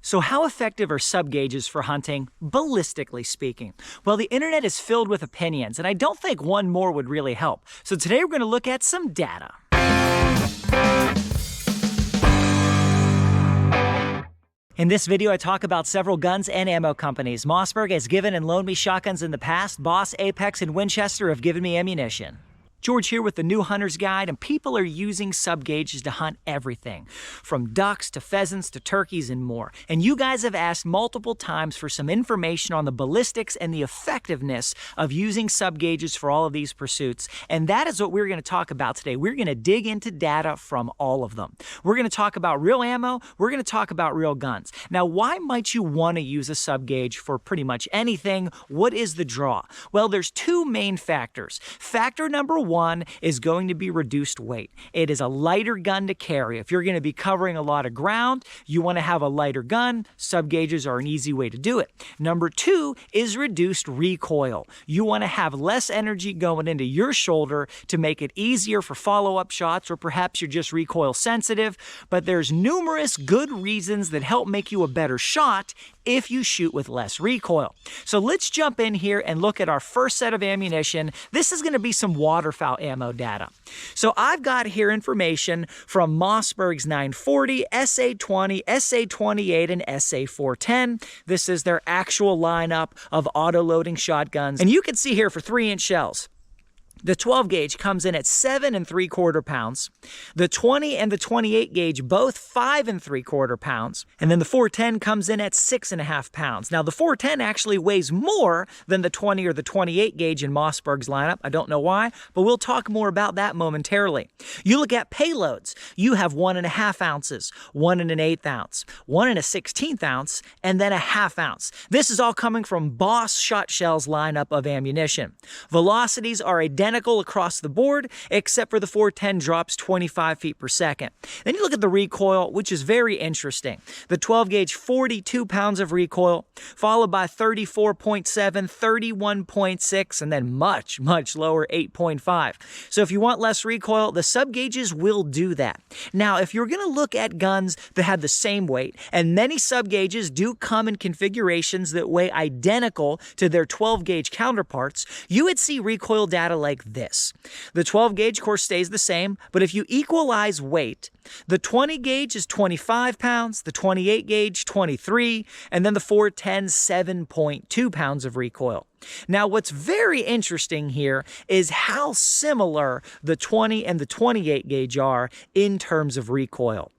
So how effective are sub gauges for hunting, ballistically speaking? Well, the internet is filled with opinions, and I don't think one more would really help. So today we're going to look at some data. In this video, I talk about several guns and ammo companies. Mossberg has given and loaned me shotguns in the past. BOSS, Apex, and Winchester have given me ammunition. George here with the New Hunter's Guide, and people are using sub gauges to hunt everything, from ducks to pheasants to turkeys and more. And you guys have asked multiple times for some information on the ballistics and the effectiveness of using sub gauges for all of these pursuits. And that is what we're going to talk about today. We're going to dig into data from all of them. We're going to talk about real ammo. We're going to talk about real guns. Now, why might you want to use a sub gauge for pretty much anything? What is the draw? Well, there's two main factors. Factor number one is going to be reduced weight. It is a lighter gun to carry. If you're going to be covering a lot of ground, you want to have a lighter gun. Sub gauges are an easy way to do it. Number two is reduced recoil. You want to have less energy going into your shoulder to make it easier for follow-up shots, or perhaps you're just recoil sensitive, but there's numerous good reasons that help make you a better shot if you shoot with less recoil. So let's jump in here and look at our first set of ammunition. This is going to be some waterfowl ammo data. So I've got here information from Mossberg's 940, SA20, SA28, and SA410. This is their actual lineup of auto-loading shotguns. And you can see here for 3-inch shells, the 12 gauge comes in at 7 3/4 pounds. The 20 and the 28 gauge both 5 3/4 pounds. And then the 410 comes in at 6.5 pounds. Now the 410 actually weighs more than the 20 or the 28 gauge in Mossberg's lineup. I don't know why, but we'll talk more about that momentarily. You look at payloads. You have 1.5 ounces, 1 1/8 ounce, 1 1/16 ounce, and then a 1/2 ounce. This is all coming from BOSS Shot Shell's lineup of ammunition. Velocities are identical across the board, except for the 410 drops 25 feet per second. Then you look at the recoil, which is very interesting. The 12 gauge, 42 pounds of recoil, followed by 34.7, 31.6, and then much, much lower 8.5. So if you want less recoil, the sub gauges will do that. Now, if you're going to look at guns that have the same weight, and many sub gauges do come in configurations that weigh identical to their 12 gauge counterparts, you would see recoil data like this. The 12 gauge, of course, stays the same, but if you equalize weight, the 20 gauge is 25 pounds, the 28 gauge 23, and then the 410 7.2 pounds of recoil. Now, what's very interesting here is how similar the 20 and the 28 gauge are in terms of recoil.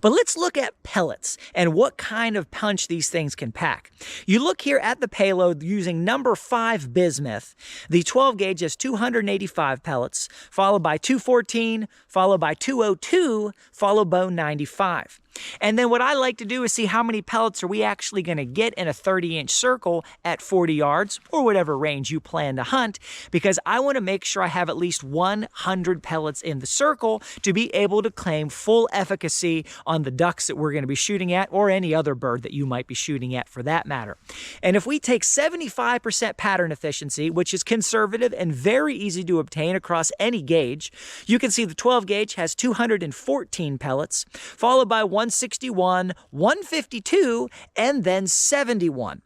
But let's look at pellets and what kind of punch these things can pack. You look here at the payload using number 5 bismuth. The 12 gauge has 285 pellets, followed by 214, followed by 202, followed by 95. And then what I like to do is see how many pellets are we actually going to get in a 30-inch circle at 40 yards or whatever range you plan to hunt, because I want to make sure I have at least 100 pellets in the circle to be able to claim full efficacy on the ducks that we're going to be shooting at, or any other bird that you might be shooting at for that matter. And if we take 75% pattern efficiency, which is conservative and very easy to obtain across any gauge, you can see the 12 gauge has 214 pellets, followed by 161, 152, and then 71.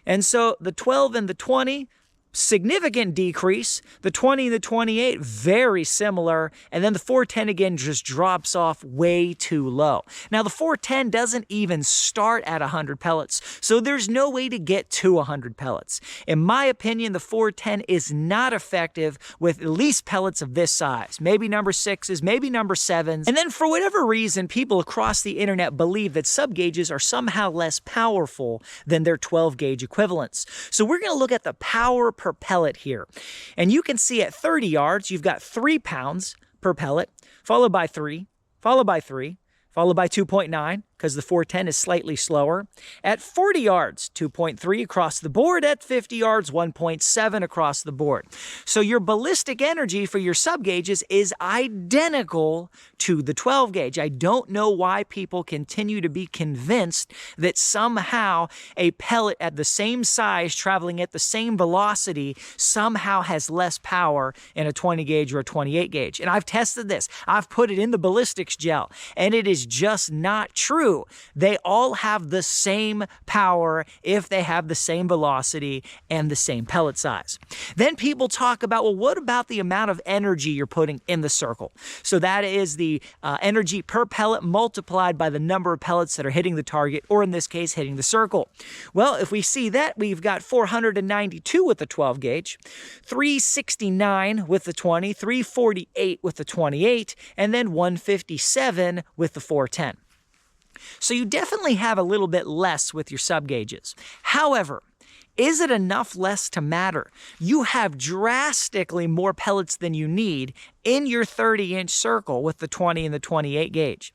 And so the 12 and the 20, significant decrease. The 20 and the 28, very similar. And then the 410 again just drops off way too low. Now the 410 doesn't even start at 100 pellets, so there's no way to get to 100 pellets. In my opinion, the 410 is not effective with at least pellets of this size. Maybe number 6s, maybe number 7s. And then for whatever reason, people across the internet believe that sub gauges are somehow less powerful than their 12 gauge equivalents. So we're going to look at the power per pellet here. And you can see at 30 yards, you've got 3 pounds per pellet, followed by 3, followed by 3, followed by 2.9, because the 410 is slightly slower. At 40 yards, 2.3 across the board. At 50 yards, 1.7 across the board. So your ballistic energy for your sub gauges is identical to the 12 gauge. I don't know why people continue to be convinced that somehow a pellet at the same size, traveling at the same velocity, somehow has less power in a 20 gauge or a 28 gauge. And I've tested this. I've put it in the ballistics gel, and it is just not true. true. They all have the same power if they have the same velocity and the same pellet size. Then people talk about, well, what about the amount of energy you're putting in the circle? So that is the energy per pellet multiplied by the number of pellets that are hitting the target, or in this case, hitting the circle. Well, if we see that, we've got 492 with the 12 gauge, 369 with the 20, 348 with the 28, and then 157 with the 410. So you definitely have a little bit less with your sub gauges. However, is it enough less to matter? You have drastically more pellets than you need in your 30-inch circle with the 20 and the 28 gauge.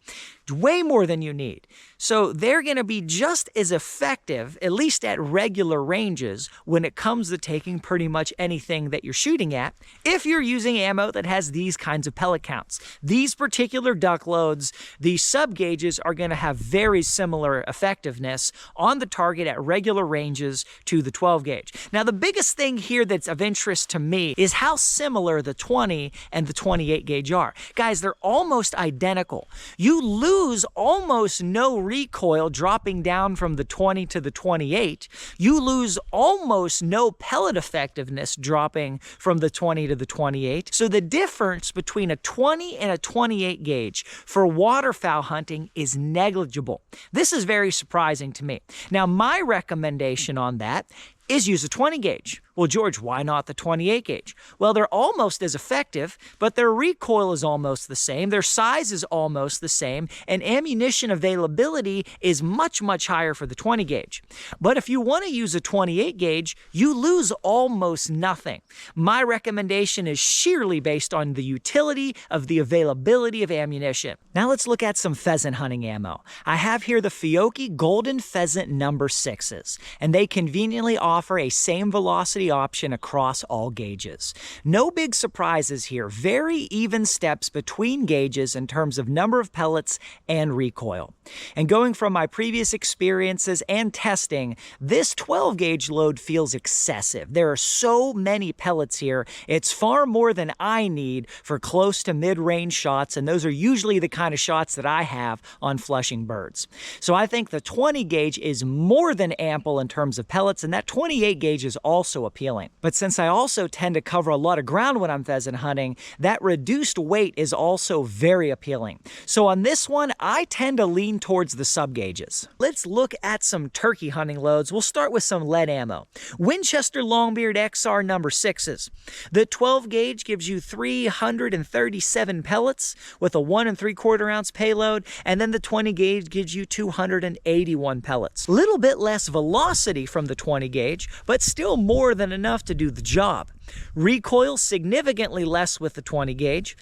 Way more than you need. So they're going to be just as effective, at least at regular ranges, when it comes to taking pretty much anything that you're shooting at, if you're using ammo that has these kinds of pellet counts. These particular duck loads, these sub gauges, are going to have very similar effectiveness on the target at regular ranges to the 12 gauge. Now, the biggest thing here that's of interest to me is how similar the 20 and the 28 gauge are. Guys, they're almost identical. You lose almost no recoil dropping down from the 20 to the 28. You lose almost no pellet effectiveness dropping from the 20 to the 28. So the difference between a 20 and a 28 gauge for waterfowl hunting is negligible. This is very surprising to me. Now, my recommendation on that is use a 20 gauge. Well, George, why not the 28 gauge? Well, they're almost as effective, but their recoil is almost the same, their size is almost the same, and ammunition availability is much, much higher for the 20 gauge. But if you want to use a 28 gauge, you lose almost nothing. My recommendation is sheerly based on the utility of the availability of ammunition. Now let's look at some pheasant hunting ammo. I have here the Fiocchi Golden Pheasant number 6s, and they conveniently offer a same velocity option across all gauges. No big surprises here. Very even steps between gauges in terms of number of pellets and recoil. And going from my previous experiences and testing, this 12 gauge load feels excessive. There are so many pellets here. It's far more than I need for close to mid-range shots, and those are usually the kind of shots that I have on flushing birds. So I think the 20 gauge is more than ample in terms of pellets, and that 28 gauge is also appealing. But since I also tend to cover a lot of ground when I'm pheasant hunting, that reduced weight is also very appealing. So on this one, I tend to lean towards the sub gauges. Let's look at some turkey hunting loads. We'll start with some lead ammo. Winchester Long Beard XR number 6s. The 12 gauge gives you 337 pellets with a 1 3/4 ounce payload, and then the 20 gauge gives you 281 pellets. Little bit less velocity from the 20 gauge, but still more than enough to do the job. Recoil significantly less with the 20 gauge.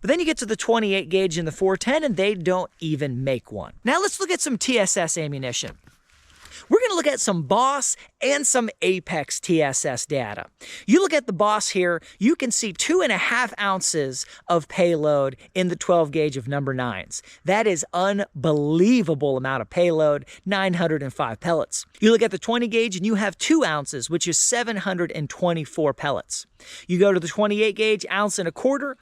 But then you get to the 28 gauge and the 410, and they don't even make one. Now let's look at some TSS ammunition. We're going to look at some BOSS and some Apex TSS data. You look at the BOSS here, you can see 2.5 ounces of payload in the 12 gauge of number 9s. That is unbelievable amount of payload, 905 pellets. You look at the 20 gauge and you have 2 ounces, which is 724 pellets. You go to the 28 gauge, 1.25 ounces,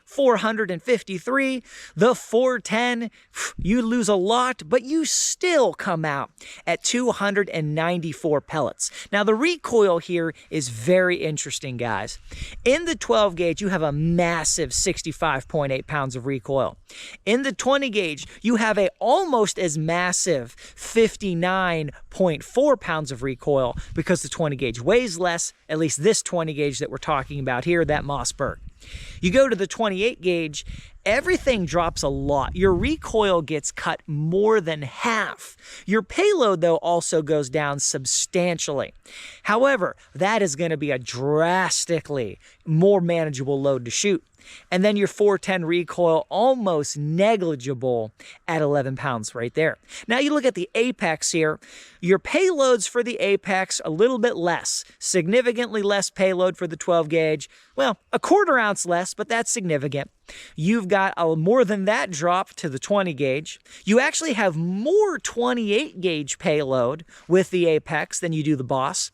453. The 410, you lose a lot, but you still come out at 294 pellets. Now, the recoil here is very interesting, guys. In the 12 gauge, you have a massive 65.8 pounds of recoil. In the 20 gauge, you have a almost as massive 59.4 pounds of recoil because the 20 gauge weighs less, at least this 20 gauge that we're talking about here, that Mossberg. You go to the 28 gauge, everything drops a lot. Your recoil gets cut more than half. Your payload, though, also goes down substantially. However, that is going to be a drastically more manageable load to shoot. And then your 410 recoil, almost negligible at 11 pounds right there. Now you look at the Apex here. Your payloads for the Apex, a little bit less. Significantly less payload for the 12 gauge. Well, 1/4 ounce less, but that's significant. You've got more than that drop to the 20 gauge. You actually have more 28 gauge payload with the Apex than you do the BOSS.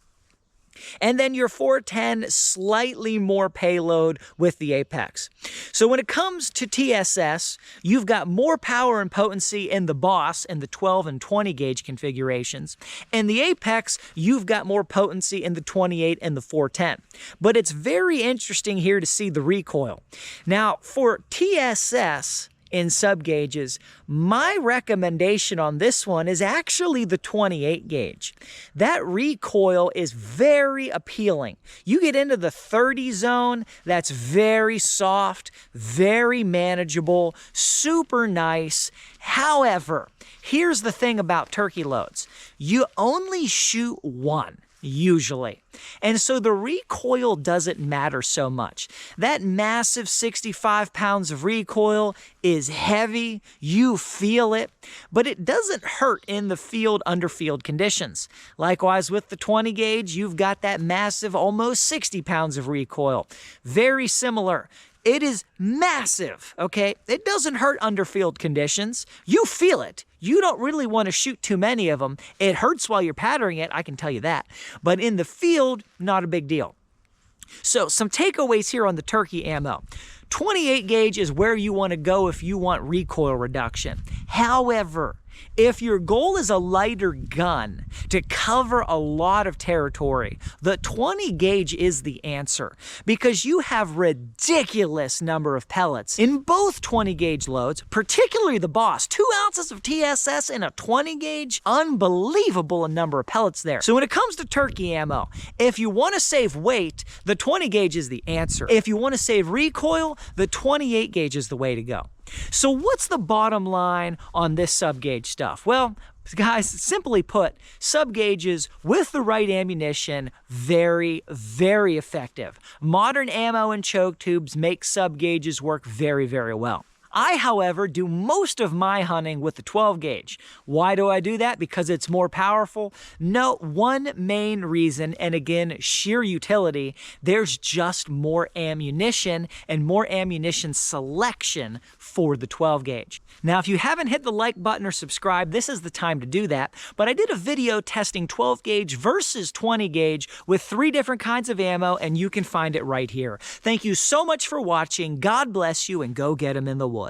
And then your 410, slightly more payload with the Apex. So when it comes to TSS, you've got more power and potency in the BOSS and the 12 and 20 gauge configurations. And the Apex, you've got more potency in the 28 and the 410. But it's very interesting here to see the recoil. Now, for TSS, in sub-gauges, my recommendation on this one is actually the 28 gauge. That recoil is very appealing. You get into the 30 zone, that's very soft, very manageable, super nice. However, here's the thing about turkey loads. You only shoot one. Usually. And so the recoil doesn't matter so much. That massive 65 pounds of recoil is heavy, you feel it, but it doesn't hurt in the field under field conditions. Likewise with the 20 gauge, you've got that massive almost 60 pounds of recoil. Very similar. It is massive, okay? It doesn't hurt under field conditions. You feel it. You don't really want to shoot too many of them. It hurts while you're patterning it, I can tell you that. But in the field, not a big deal. So some takeaways here on the turkey ammo. 28 gauge is where you want to go if you want recoil reduction. However, if your goal is a lighter gun to cover a lot of territory, the 20 gauge is the answer because you have ridiculous number of pellets in both 20 gauge loads, particularly the BOSS. 2 ounces of TSS in a 20 gauge, unbelievable number of pellets there. So when it comes to turkey ammo, if you want to save weight, the 20 gauge is the answer. If you want to save recoil, the 28 gauge is the way to go. So what's the bottom line on this sub-gauge stuff? Well, guys, simply put, sub-gauges with the right ammunition, very, very effective. Modern ammo and choke tubes make sub-gauges work very, very well. I, however, do most of my hunting with the 12 gauge. Why do I do that? Because it's more powerful? No, one main reason, and again, sheer utility, there's just more ammunition and more ammunition selection for the 12 gauge. Now, if you haven't hit the like button or subscribe, this is the time to do that. But I did a video testing 12 gauge versus 20 gauge with 3 different kinds of ammo, and you can find it right here. Thank you so much for watching. God bless you, and go get them in the woods.